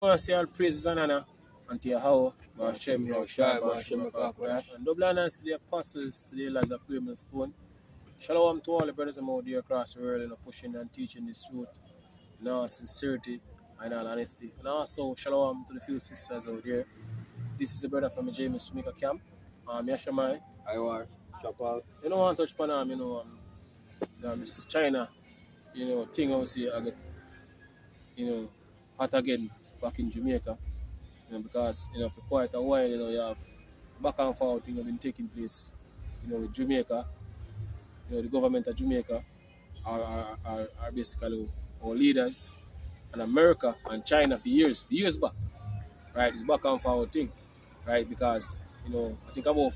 want to say all praises and honor unto Yahweh, Hashem, Yahushua, Hashem, and double honors to the apostles, to the elders of Cleveland Stone. Shalom to all the brothers and out there across the world, pushing and teaching this truth in all sincerity and all honesty. And also, shalom to the few sisters out there. This is a brother from the Jamaica camp. Yashamai. I want Chapal. You know, I want to touch upon this China, thing I see again, hot again back in Jamaica. Because for quite a while, you have back and forth thing have been taking place, with Jamaica, the government of Jamaica are basically our leaders, and America and China for years back, right? It's back and forth thing, right? Because I think about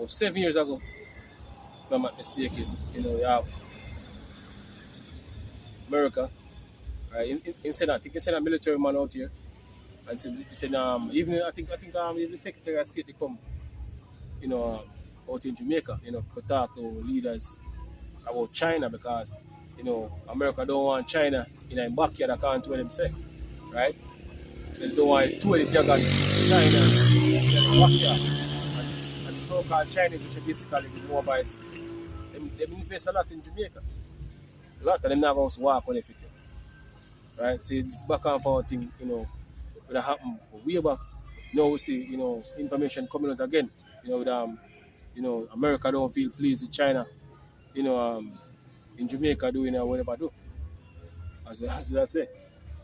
7 years ago, if I'm not mistaken, you have America, right? Instead of military man out here. And so he said, even I think even the Secretary of State they come, out in Jamaica, could talk to leaders about China because, America don't want China in a backyard account to what them say, right? So they don't want to the jugger China in a backyard. And the so-called Chinese, which are basically the mobiles, they invest a lot in Jamaica. A lot of them now going to walk on everything, right? So it's back and forth thing, would have happened way back. Now we see, information coming out again. With America don't feel pleased with China, in Jamaica doing whatever do. As I say,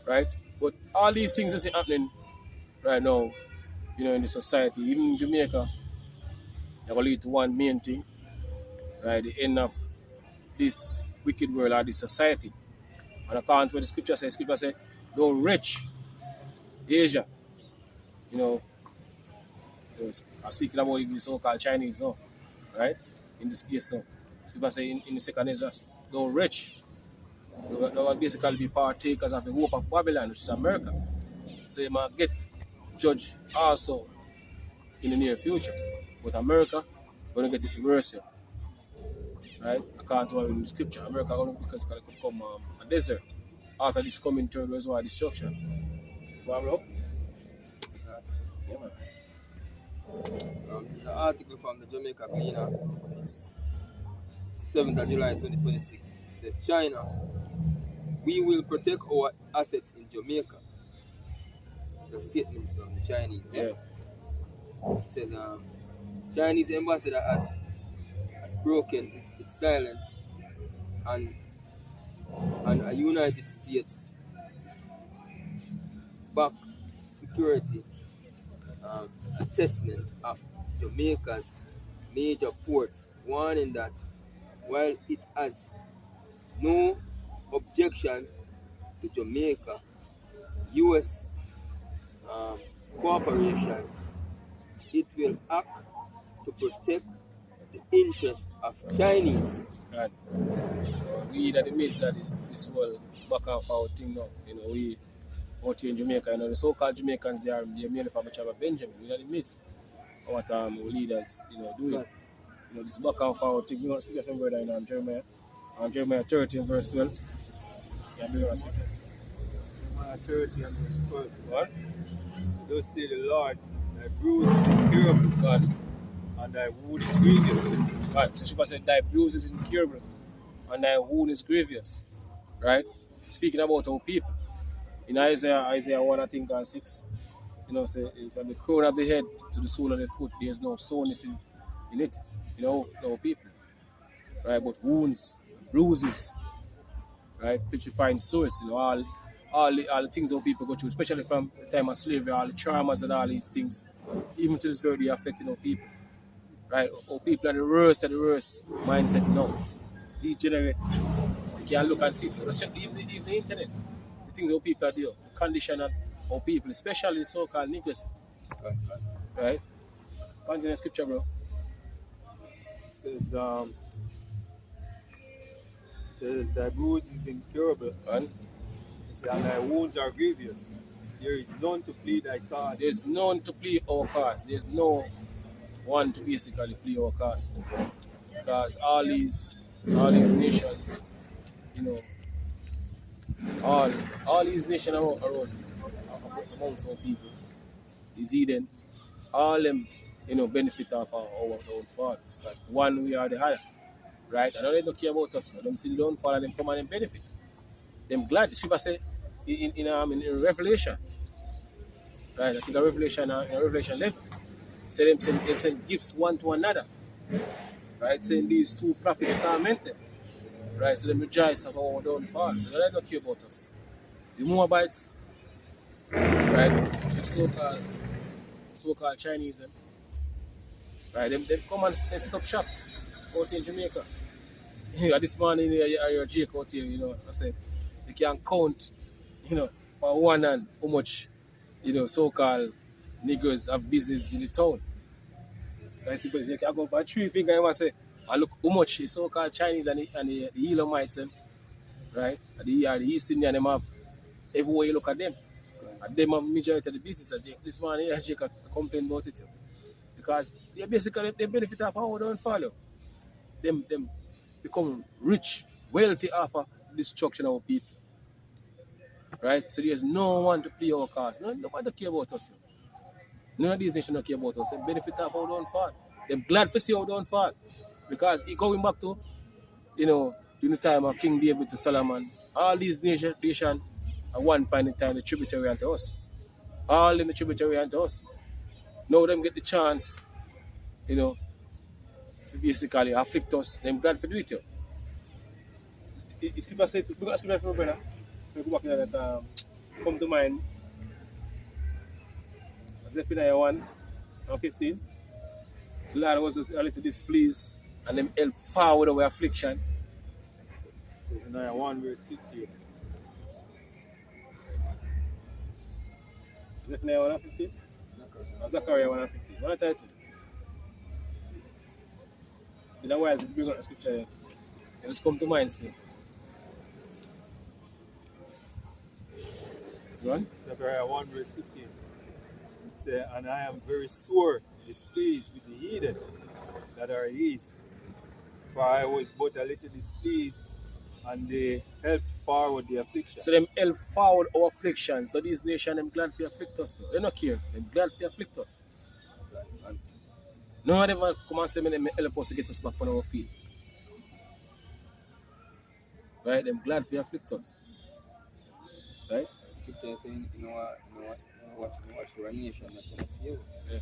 right? But all these things is happening right now, in the society, even in Jamaica, they're gonna lead to one main thing, right? The end of this wicked world or this society. And according to what the scripture says, though rich Asia, I'm speaking about the so-called Chinese now, right? In this case now. People say in the second is us. Though rich, they will basically be partakers of the hope of Babylon, which is America. So you might get judged also in the near future. But America going to get it reversed, right? According to what in the scripture, America going to become a desert after this coming third reservoir destruction. Bro? Yeah, man. The article from the Jamaica Cleaner is 7th of July 2026. It says, China, we will protect our assets in Jamaica. The statement from the Chinese. Yeah. It says, Chinese ambassador has broken its silence and a United States back security assessment of Jamaica's major ports, warning that while it has no objection to Jamaica, U.S. cooperation, it will act to protect the interests of Chinese. Right. We in the midst of this whole back and forth thing now. We out here in Jamaica, the so-called Jamaicans, they're mainly from the tribe of Benjamin. We in the midst of what our leaders, doing. Right. This back and forth thing. You speak some word in Jeremiah 13 verse 12. Yeah, do you Jeremiah 30 and verse 12. What? Thus say the Lord, thy bruise is incurable, God. and thy wound is grievous. Right. So she said, thy bruises is incurable, and thy wound is grievous. Right? Speaking about our people. In Isaiah 1, I think, and 6, say, from the crown of the head to the sole of the foot, there's no soreness in it, our people. Right? But wounds, bruises, right? Petrifying sores, all the things our people go through, especially from the time of slavery, all the traumas and all these things, even to this very day affecting our people. Right? Our people are the worst mindset now. Degenerate. You can look and see it. Just check even the internet. The things our people are doing, the condition of our people, especially so-called niggas. Right? Continue the scripture, bro. Says thy bruise is incurable, and thy wounds are grievous. There is none to plead thy cause. There's none to plead our cause. There's no one to basically plead our cause. Because all these nations, all these nations around amongst our people, is hidden. All them, benefit of our downfall. But one way or the other, right? I know they don't care about us. Them see the downfall and them come and them benefit. Them glad. The scripture say in Revelation, right? I think a Revelation in Revelation 11, say them send gifts one to another, right? Saying these two prophets torment them, right? So them rejoice of our downfall. So they don't care about us. The Moabites, right? So-called Chinese, right? Them come and they set up shops out in Jamaica. Yeah, this morning your Jake out here, I say you can count, for one hand how much, so-called niggers have business in the town. Right? So you can go by three fingers and say, I look how much the so-called Chinese and the Elomites, right? And the East Indian them have everywhere you look at them. And them have majority of the business. And this morning Jake complain about it. Because they basically they benefit off how they don't follow. Them become rich, wealthy after destruction of our people. Right? So there's no one to play our cause. Nobody care about us. None of these nations don't care about us. They benefit off our downfall. They're glad to see our downfall. Because going back to, during the time of King David to Solomon, all these nations at one point in time the tributary unto us. All in the tributary unto us. Now them get the chance, to basically afflict us. Them glad for do it. It's people say, because scripture from brother, so go back there that come to mind, Zephaniah 1 and 15. The Lord was a little displeased and them held forward our affliction. Zephaniah 1 verse 15. Zephaniah 1 and 15? Zechariah 1 and 15. What title? You know why it's bring up the scripture here? It just come to mind still. Go on. Zechariah 1 verse 15. It says, and I am very sore displeased with the heathen that are east. For I was but a little displeased, and they helped forward the affliction. So them held forward our affliction. So these nations them glad for afflict us. They don't care. Them glad for afflict us. None of them come and say them help us to get us back on our feet. Right? Them glad for afflict us. Right? Scripture saying, watch for a nation that cannot save us. Yeah.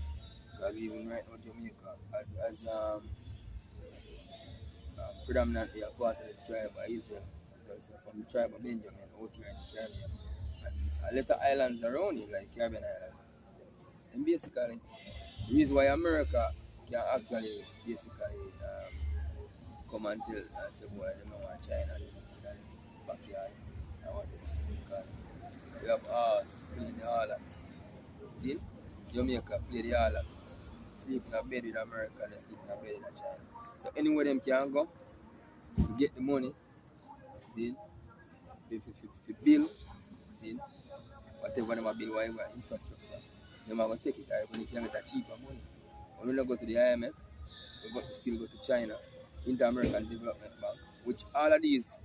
Because even right now, Jamaica, as predominantly a part of the tribe of Israel, so from the tribe of Benjamin out here in the Caribbean, and a lot of islands around it, like Caribbean Islands. And basically, the reason why America can actually basically come and tell and say, boy, they don't want China in the backyard. I want it. Because we have all playing the harlot. See? Jamaica play the harlot. Sleep in a bed with America and sleep in a bed with China. So anywhere them can go, to get the money, see? To build, see? Whatever them build, whatever infrastructure, them are going to take it out when you can get a cheaper money. When we don't go to the IMF, we still go to China, Inter-American Development Bank, which all of these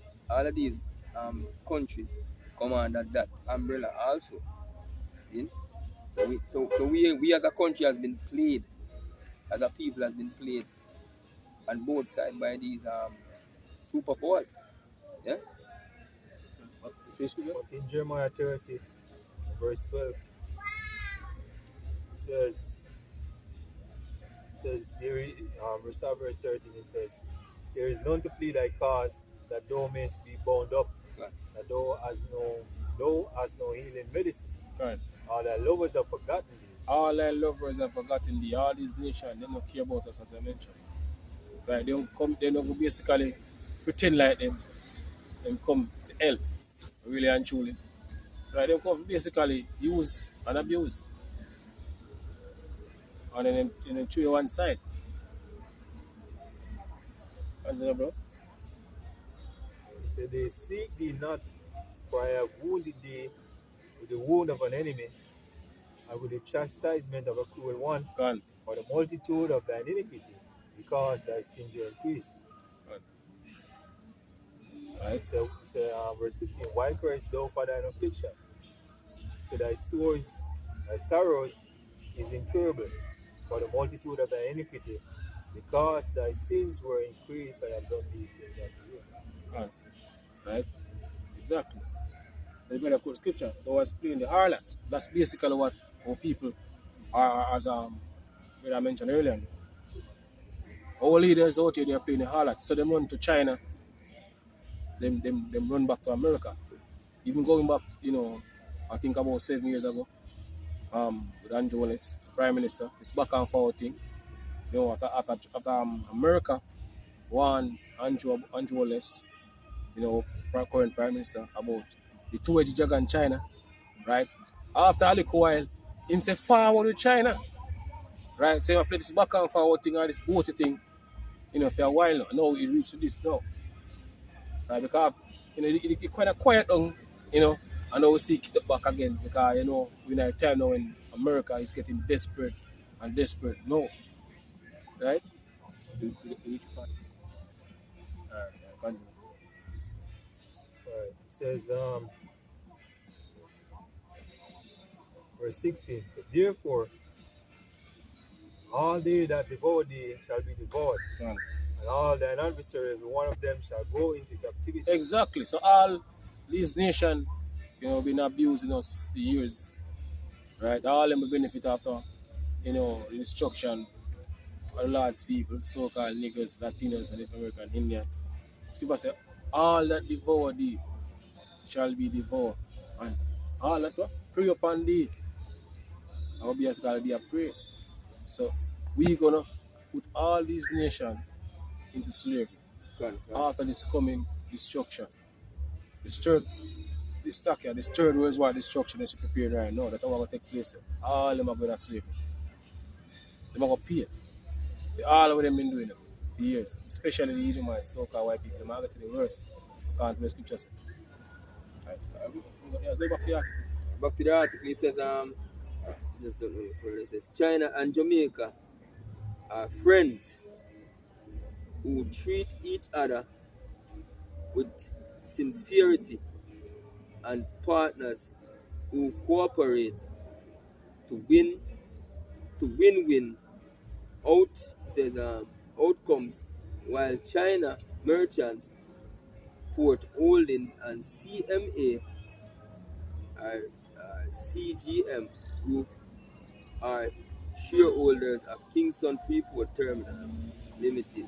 countries come under that umbrella also. See? So we as a country has been played, as a people has been played on both sides by these superpowers. Yeah? But in Jeremiah 30, verse 12, it says restart verse 13, it says, there is none to plead thy cause, that thou mayest be bound up, Right. that thou hast no healing medicine. Right. All thy lovers have forgotten thee. All our lovers have forgotten thee. All these nations, they don't care about us, as I mentioned. Right? They don't go basically pretend like them come to help, really and truly. Right? They come basically use and abuse. And then chew one side. And then, bro. He said, they seek thee not, for I have wounded thee with the wound of an enemy, and with the chastisement of a cruel one, Gone. for the multitude of thine iniquity, because thy sins were increased. Right? So verse 15, why criest thou for thine affliction? So thy sores Thy sorrows is incurable for the multitude of thy iniquity, because thy sins were increased, I have done these things unto you. Right? Right? Exactly. So you better quote scripture. They was playing the harlot. That's basically what our people are, as what I mentioned earlier. Our leaders out here, they're playing the harlot. So them run to China, them run back to America. Even going back, I think about 7 years ago, with Andrew Wallace, Prime Minister, it's back and forward thing. After America won Andrew Wallace, current Prime Minister, about the two-edged jagger in China, right? After a little while, him say forward with China, right? So I play this back and forward thing or this boat thing, for a while now. Now it reached this now, right? Because it kind of quiet down, and now we see it up back again because we're in a time now when America is getting desperate and desperate. No, right? Alright, Right. It says, verse 16, so therefore, all they that devour thee shall be devoured, continue. and all thine adversaries, every one of them shall go into captivity. Exactly. So all these nations, been abusing us for years, right? All them will benefit after, the destruction of large people, so-called niggers, Latinos, and Native American, Indian. People say, all that devour thee shall be devoured. And all that what? Pray upon thee. Our be as God be a pray. So we gonna put all these nations into slavery Can. after this coming destruction. This third this third World War destruction is prepared right now. That's what will take place. All them are going to slavery. They are going to pay. All of them been doing it for years. Especially the Edomites, so-called white people. They are getting the worst. According to the scriptures. Right. Yeah, go back to the article. Back to the article, it says, just don't know further. It says, China and Jamaica are friends who treat each other with sincerity and partners who cooperate to win-win out says outcomes, while China merchants, port holdings, and CMA are CGM Group are shareholders of Kingston Freeport Terminal Limited.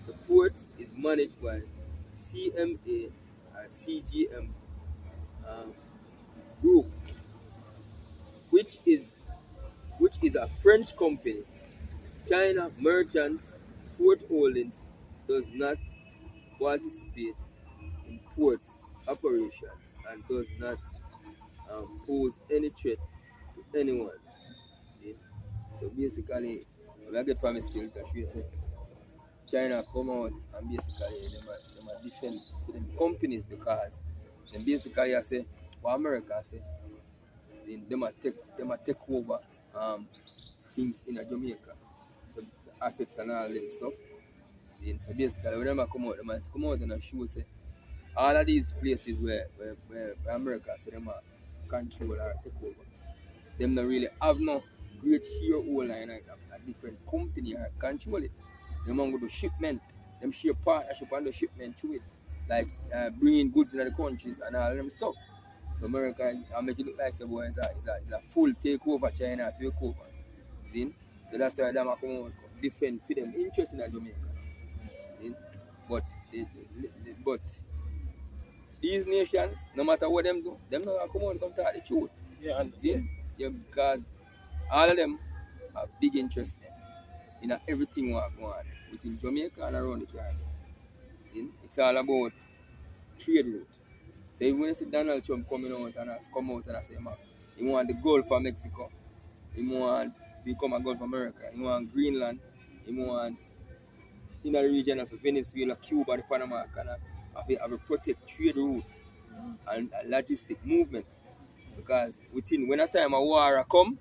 The port is managed by CMA CGM um, Group, which is a French company. China Merchants Port Holdings does not participate in ports operations and does not pose any threat to anyone. Yeah. So basically, what I get from it still, because China come out and basically them a defend for them companies because them basically I say what America say them a take over things in Jamaica. So assets and all them stuff. So basically when them a come out and show say all of these places where America say them a control or take over. Them not really have no great shareholder in a different company or control it. Them want go do shipment. Them share partnership and do shipment through it. Like bringing goods into the countries and all them stuff. So America I make it look like some boy is a full takeover China take over. See? So that's why them come out defend for them interest in Jamaica. See? But but these nations, no matter what them do, them not come out and come tell the truth. Yeah, and See? Yeah, because all of them have big interest in everything what go on within Jamaica and around the Caribbean. It's all about trade route. So even when you see Donald Trump coming out and come out and say, man, he want the Gulf of Mexico, he want become a Gulf of America, he want Greenland, he want in the region of Venezuela, Cuba, the Panama Canal, have a protect trade route and logistic movements. Because within when a time a war come,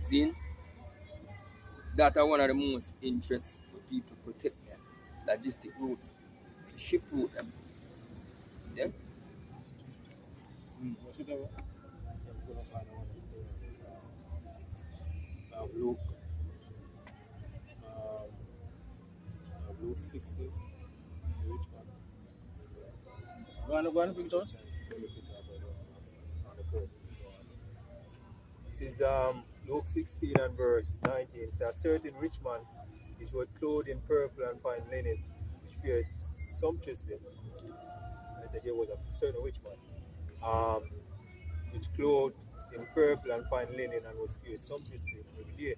see, that are one of the most interests for people protect them. Logistic routes, ship route them. Yeah? the rich man. Go on, bring it on. Benefit of the curse. This is Luke 16 and verse 19. It says, a certain rich man which was clothed in purple and fine linen, which fared sumptuously. And I said there was a certain rich man, which clothed in purple and fine linen and was fared sumptuously every day.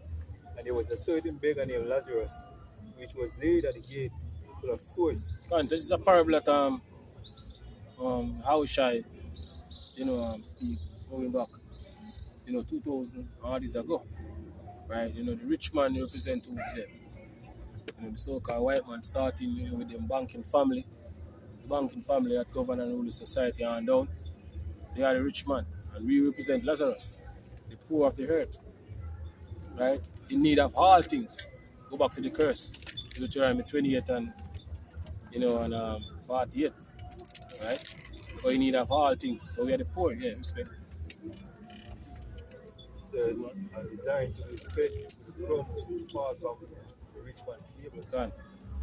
And there was a certain beggar named Lazarus, which was laid at the gate full of sores. Go on, so this is a parable that how shall I, speak going back, 2000 odd years ago, right? The rich man represent who to them. The so-called white man starting, with them banking family, the banking family that govern and rule the society on down. They are the rich man, and we represent Lazarus, the poor of the earth, right? In need of all things. Go back to the curse, Deuteronomy 28 and 48, right? But in need of all things. So we are the poor, yeah, respect. It says, and designed to be fed with the crumbs which fall from the rich man's table. Go on.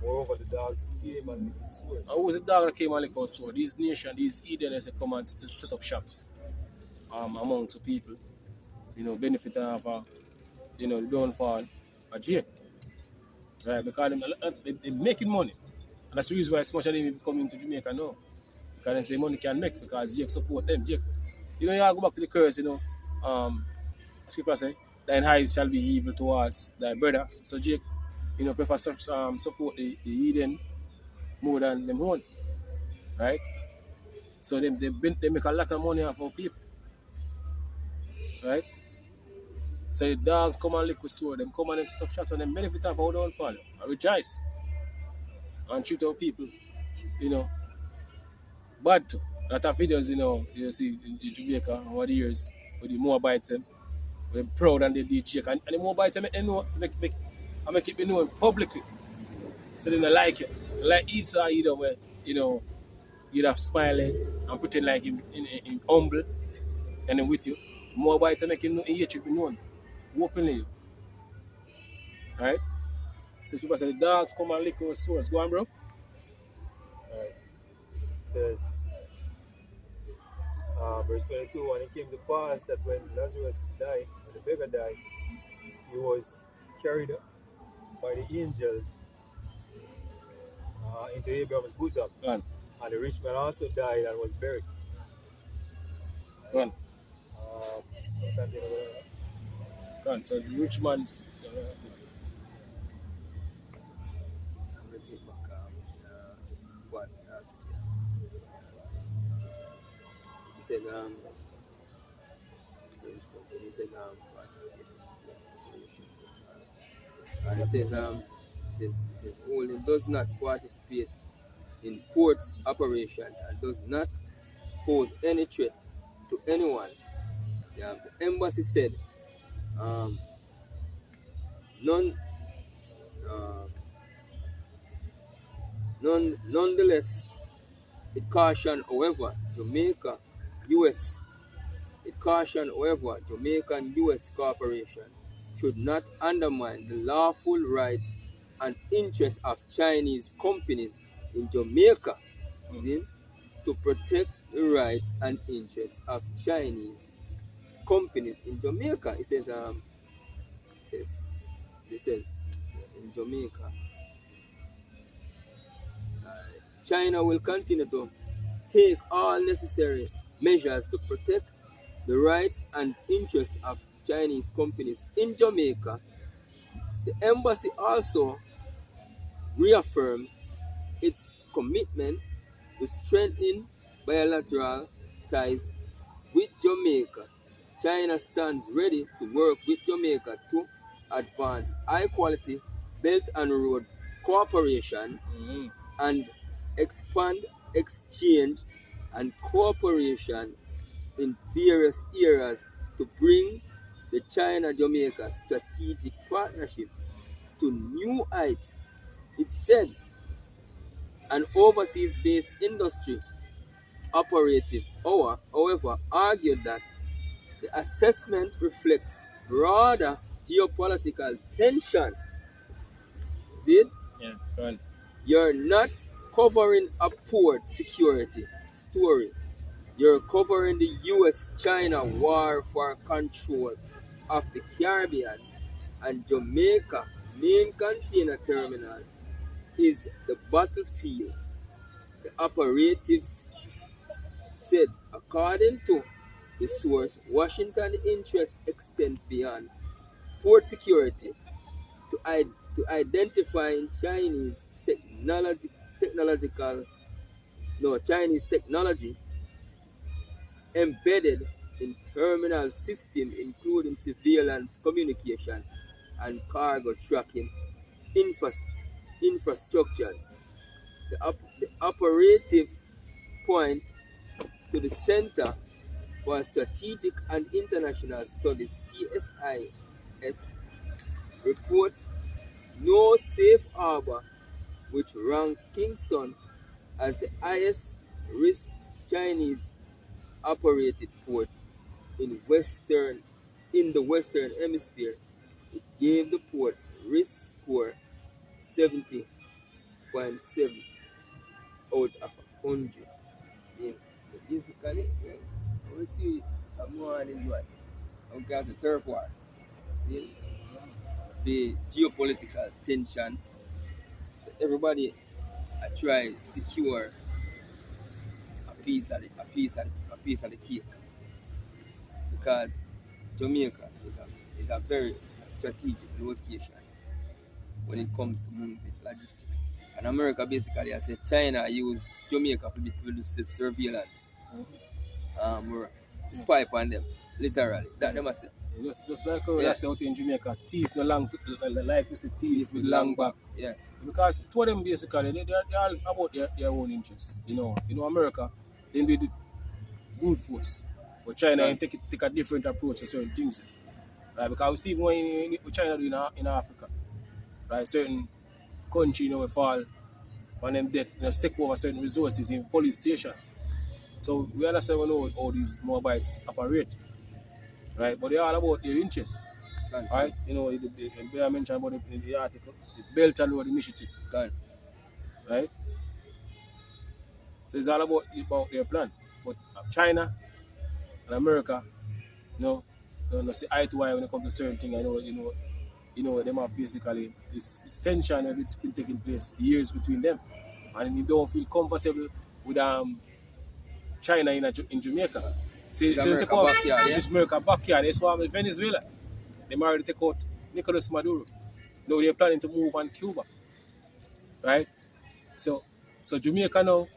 Moreover, the dogs came and licked his sores. And who was the dog that came and lick our sword? These nations, these Eden, they come and set up shops amongst the people, benefiting of the downfall of Jake. Right? Because they're making money. And that's the reason why so much of them even come into Jamaica now. Because they say money can make because Jake support them. Jake. You go back to the curse, scripture say, thine eyes shall be evil towards thy brother. So Jake, prefer support the Eden more than them own. Right? So they make a lot of money off our people. Right? So the dogs come and lick with sword, them come and them stop shots and them benefit off our downfall. I rejoice. And treat our people, bad too. A lot of videos, you see in Jamaica over the years with the Moabites them. They're proud and they did check. And the Moabites make it known publicly. So they don't like it. Like Esau either where, you'd have smiling and pretend like him in humble and then with you. Moabites make it hatred be known. Openly. Right? So people say the dogs come and lick our swords. Go on, bro. Alright. It says, verse 22, and it came to pass that when Lazarus died, when the beggar died, he was carried up by the angels into Abraham's bosom. Go on. And the rich man also died and was buried. Go on. I can't think of it. Go on. So the rich man. Repeat back, what it says, and it says, Holding does not participate in ports operations and does not pose any threat to anyone. The embassy said, nonetheless, it cautioned, however, Jamaican U.S. corporation should not undermine the lawful rights and interests of Chinese companies in Jamaica, to protect the rights and interests of Chinese companies in Jamaica. It says in Jamaica, China will continue to take all necessary measures to protect the rights and interests of Chinese companies in Jamaica. The embassy also reaffirmed its commitment to strengthening bilateral ties with Jamaica. China stands ready to work with Jamaica to advance high-quality Belt and Road cooperation and expand exchange and cooperation in various areas to bring the China-Jamaica strategic partnership to new heights. It said an overseas-based industry operative, however, argued that the assessment reflects broader geopolitical tension. See it? Yeah, go on. You're not covering a port security story. You're covering the US-China war for control of the Caribbean, and Jamaica main container terminal is the battlefield. The operative said, according to the source, Washington interest extends beyond port security to identifying technological Chinese technology embedded in terminal system, including surveillance, communication, and cargo tracking infrastructure. The operative point to the Center for Strategic and International Studies (CSIS) report no safe harbor, which ranked Kingston as the highest risk Chinese operated port in the Western Hemisphere. It gave the port risk score 70.7 out of 100. Yeah. So basically, we see more is what? Okay, as a third war. See? The geopolitical tension. So everybody try secure a piece of the cake, because Jamaica is a very strategic location when it comes to moving logistics. And America basically, I said, China use Jamaica to do surveillance. Or spy on them, literally. That them I say. Just like how I say out in Jamaica, teeth no long, like we say teeth with long back. Yeah. Because two of them basically, they're all about their own interests. America, they do the brute force. But China take a different approach to certain things. Right? Because we see what China do in Africa. Right? Certain country, we fall on them debt, take over certain resources in police station. So we understand know how these mobiles operate. Right? But they're all about their interests. Right? I mentioned about it in the article, the Belt and Road Initiative. Right? So it's all about their plan. But China and America, no see eye to eye when it comes to certain things. Them have basically this tension that's been taking place years between them. And you don't feel comfortable with China in Jamaica. See, America backyard, it's America backyard. That's why with Venezuela. They already take out Nicolas Maduro. Now they're planning to move on Cuba. Right? So Jamaica now,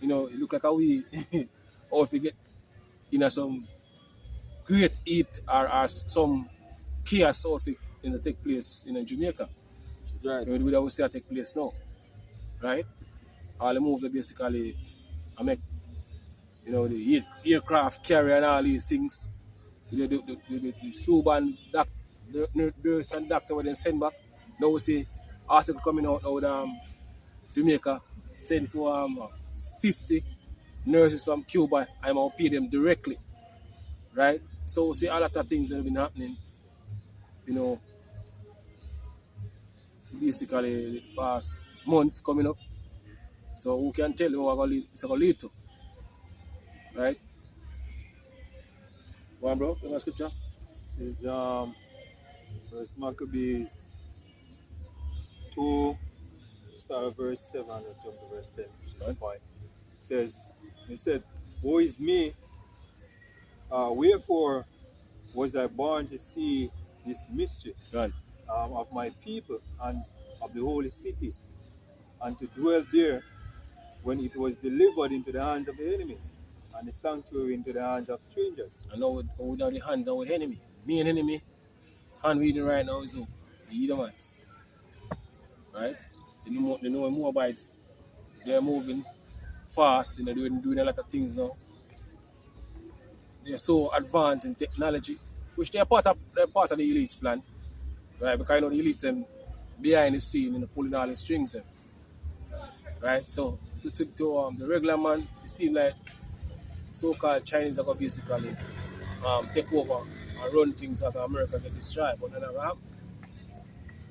it look like a we or if you get some great heat or some chaos outfit take place in Jamaica. Right. We would say take place now. Right? All the moves that basically I make the aircraft carrier and all these things. The Cuban nurse and doctor were then sent back. Now we see article coming out of Jamaica sent for 50 nurses from Cuba. I'm going to pay them directly. Right? So we see a lot of things that have been happening, basically the past months coming up. So who can tell you what it's going to lead to? Right? One bro, you want scripture? Is First Maccabees 2, start at verse 7, let's jump to verse 10, which is the point. It said, woe is me, wherefore was I born to see this mischief of my people and of the holy city, and to dwell there when it was delivered into the hands of the enemies, and the sanctuary into the hands of strangers. And now without the hands of our enemy. Me and enemy, hand reading right now is who? The Edomites. Right? The new Moabites, they're moving fast, they're doing a lot of things now. They're so advanced in technology, which they're part of the elites plan. Right? Because the elites them behind the scene pulling all the strings them. Right? So to the regular man, it seems like so-called Chinese are going to basically take over and run things after America get destroyed, but that never happen.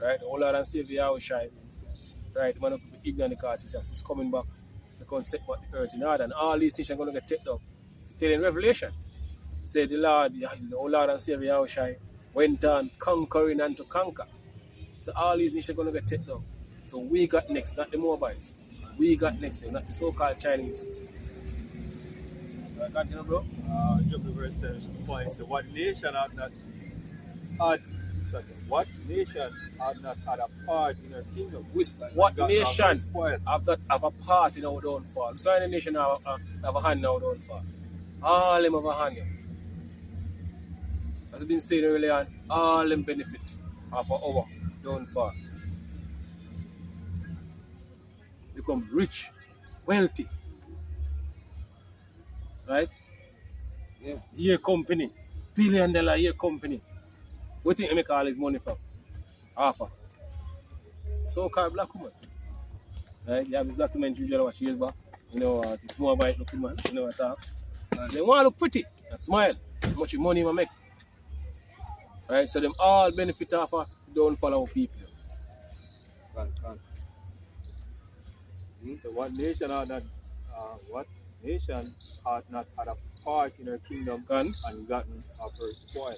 Right? The whole lot and Savior Yahushua right? The man will be ignorant because it's coming back to concept what the earth in order. And all these nations are going to get taken down. Tell in Revelation, say the Lord, the Lord and Savior Yahushai went on conquering and to conquer. So all these nations are going to get taken down. So we got next, not the Moabites. We got next, not the so-called Chinese. Continue, bro. Jump to verse 10 points. So had what nation had not had a part in her kingdom? What nation Spoiled. have a part in our downfall? So any nation have a hand in our downfall. All of them have a hand. As I've been saying earlier on, all them benefit of our downfall. Become rich, wealthy. Right? Yeah. Year company. $1 billion year company. What do you think I make all his money from? Half. So-called black woman. Right? You have this documentary you watch years back. You know, this more about looking man. You know what I talk. They want to look pretty and smile. How much money I make. Right? So them all benefit off of downfall of people. So what nation had not had a part in her kingdom and gotten of her spoil?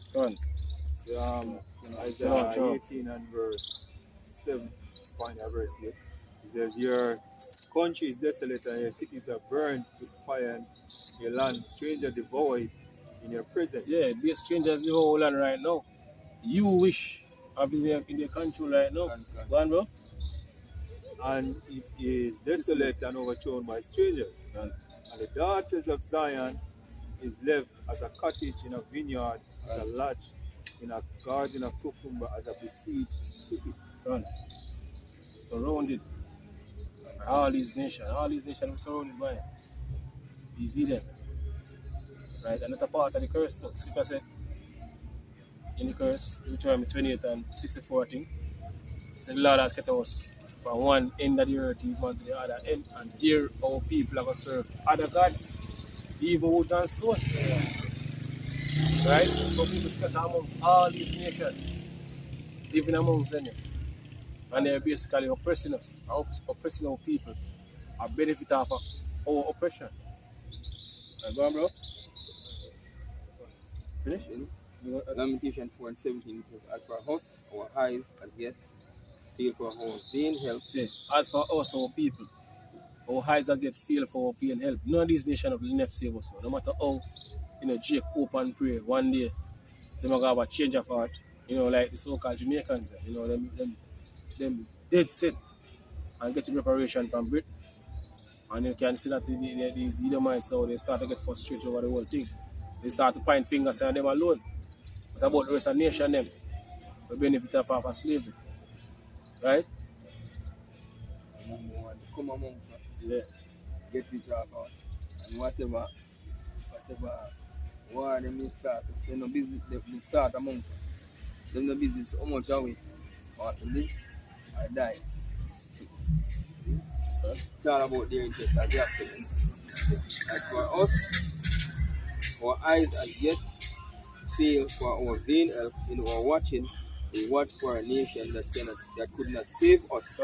Isaiah 18 and verse 7, point of verse 8. It says, your country is desolate and your cities are burned with fire and your land stranger devoured in your presence. Yeah, be strangers the whole land right now. You wish I've been in the country right now. Go on, bro. And it is desolate and overthrown by strangers. And the daughters of Zion is left as a cottage in a vineyard, as a lodge in a garden of cucumber, as a besieged city. Surrounded by all these nations are surrounded by these Eden. Right? And that's a part of the curse too. Scripture said in the curse, Deuteronomy 28 and 64 I think. So the Lord has kept us from one end of the earth even to the other end, and here our people are going to serve other gods, even wood and stone. Right? So people scatter amongst all these nations, living amongst them. And they're basically oppressing us, oppressing our people, a benefit of our oppression. Right, go on, bro. Finish? Lamentation 4 and 17, it says, as for us, our eyes as yet feel for our vain help. See, as for us, our people, our eyes as yet feel for our vain help. None of these nations have left save us. No matter how, Jake hope and pray, one day they're going to have a change of heart. Like the so-called Jamaicans, them dead set and getting reparation from Britain. And you can see that these Edomites now, they start to get frustrated over the whole thing. They start to point fingers at them alone. But about the rest of the nation, them, the benefit of slavery. Right? Come amongst us. Yeah. Get rid of us. And whatever war them start, they no business, they start amongst us. Them no business how much are we? Or to live or die. It's all about their interests and their feelings. As for us, our eyes as yet fail for our vain help in our watching. We watch for a nation that could not save us.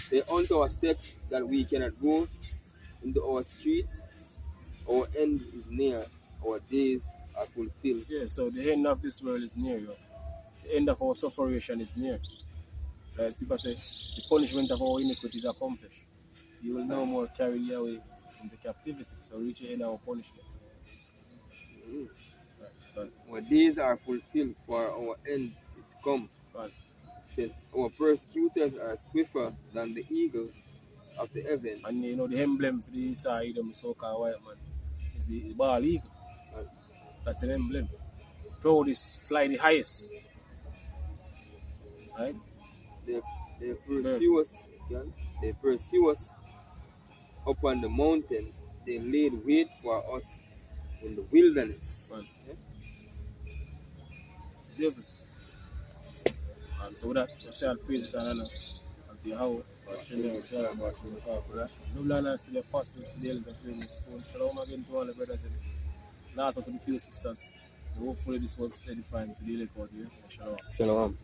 They hunt our steps that we cannot go into our streets. Our end is near. Our days are fulfilled. Yeah, so the end of this world is near, yo. The end of our sufferation is near. As people say, the punishment of our iniquity is accomplished. You will no more carry you away into captivity. So reach the end of our punishment. Right. Our days are fulfilled, for our end is come. Right. It says, our persecutors are swifter than the eagles of the heaven. And the emblem for the side of the so-called white man is the bald eagle. Right. That's an emblem. Proudest, fly the highest. Right? They pursue us, they pursue us upon the mountains. They laid wait for us in the wilderness. Right. Yeah? It's beautiful. And so with that, we say our praises and honor unto Yahweh. No blindness to the apostles, to the elders and praise stone. Shalom again to all the brothers and last one to the few sisters. Hopefully this was edifying to the elect out here. Shalom. Shalom.